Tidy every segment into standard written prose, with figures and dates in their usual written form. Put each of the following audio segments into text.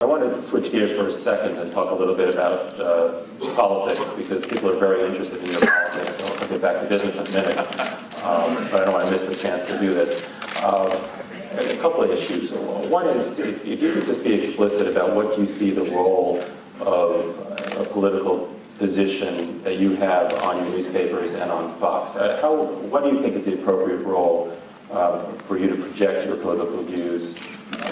I want to switch gears for a second and talk a little bit about politics, because people are very interested in your politics. So I'll get back to business in a minute, but I don't want to miss the chance to do this. A couple of issues. One is, if you could just be explicit about what you see the role of a political position that you have on your newspapers and on Fox. What do you think is the appropriate role for you to project your political views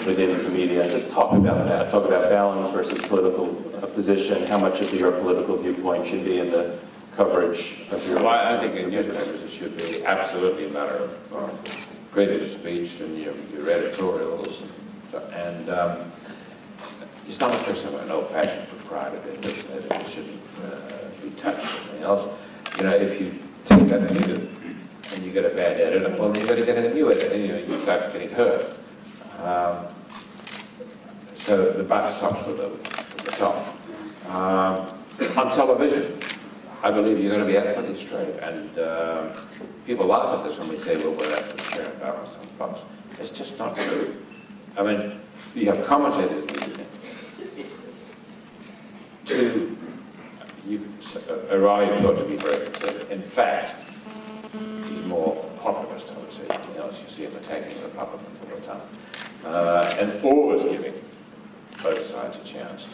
within the media? Just talk about that. Talk about balance versus political position. How much of your political viewpoint should be in the coverage of your... Well, I think in newspapers it should be absolutely a matter of freedom of speech and your editorials. And it's not a question of an old-fashioned propriety that it shouldn't be touched or anything else. You know, if you take that and you get a bad editor, well, you've got to get a new editor, and you start getting hurt. So the buck stops with the top. On television, I believe you're going to be absolutely straight. And people laugh at this when we say, well, we're at the fair and balance on Fox. It's just not true. I mean, you have commentators O'Reilly is thought to be very conservative. In fact, he's more populist, I would say. Anything else, you see him attacking the Republicans all the time. And always giving both sides a chance.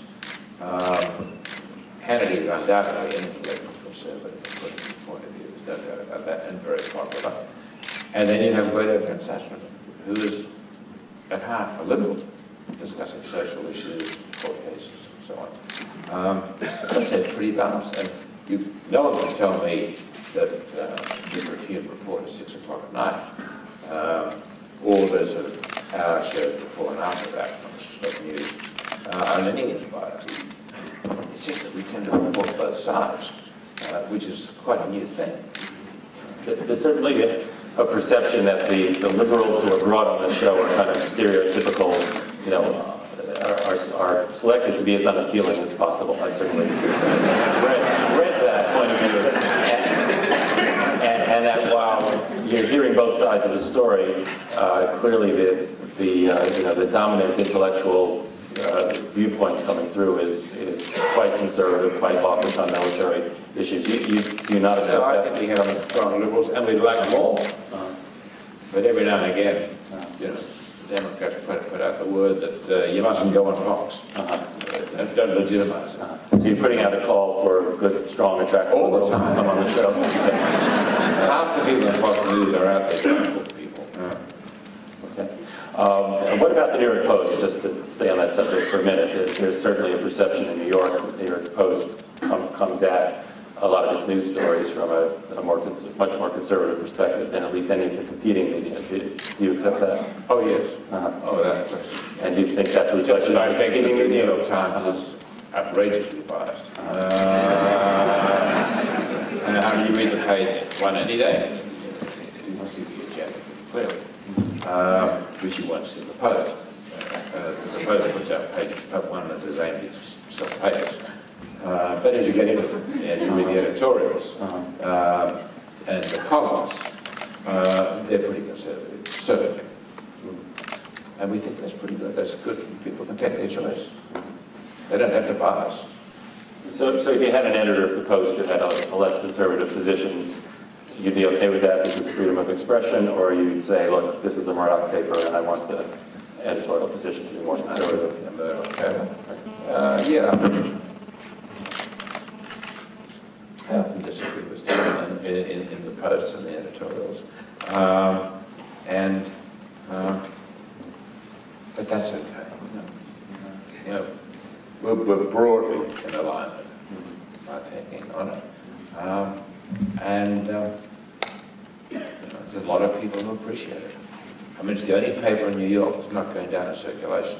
Hannity is undoubtedly an intellectual conservative point of view, there's no doubt about that, and very popular. And then you have Guido Cassandra, who is at heart a liberal, discussing social issues, court cases, and so on. I'd say it's pretty balanced. And no one can tell me that the European report is 6 o'clock at night. All those sort of hour shows before and after that on news on any bias. It's just that we tend to report both sides, which is quite a new thing. There's certainly a perception that the liberals who are brought on the show are kind of stereotypical, you know, are selected to be as unappealing as possible. I certainly read that point of view. And that while you're hearing both sides of the story, clearly the dominant intellectual viewpoint coming through is quite conservative, quite hawkish on military issues. You do not accept that? I think we have strong liberals, and we like them all. But every now and again, you know, the Democrats put out the word that you mustn't go on Fox. Don't legitimize it. So you're putting out a call for good, strong, attractive liberals to come on the show? Half the people in Fox News are out there trying to put people. Okay. And what about the New York Post, just to stay on that subject for a minute? There's certainly a perception in New York that the New York Post comes at a lot of its news stories from a much more conservative perspective than at least any of the competing media. Do you accept that? Oh, yes. Oh, that question. And do you think that's reflected? I think the New York Times is outrageously biased. And how do you read the page one any day? You must see the agenda clearly, which you won't see in the Post. Because the Post puts out pages, one of his aimed self-pages. But as you get into them, as you read the editorials and the columns, they're pretty conservative, certainly. And we think that's pretty good. That's good. People can take their choice. They don't have to bias. So if you had an editor of the Post who had a less conservative position, you'd be okay with that because of freedom of expression, or you'd say, look, this is a Murdoch paper and I want the editorial position to be more conservative? Yeah. I often disagree with Stephen in the Post and the editorials. But that's okay. You know, we're broadly in alignment, my thinking on it. There's a lot of people who appreciate it. I mean, it's the only paper in New York that's not going down in circulation.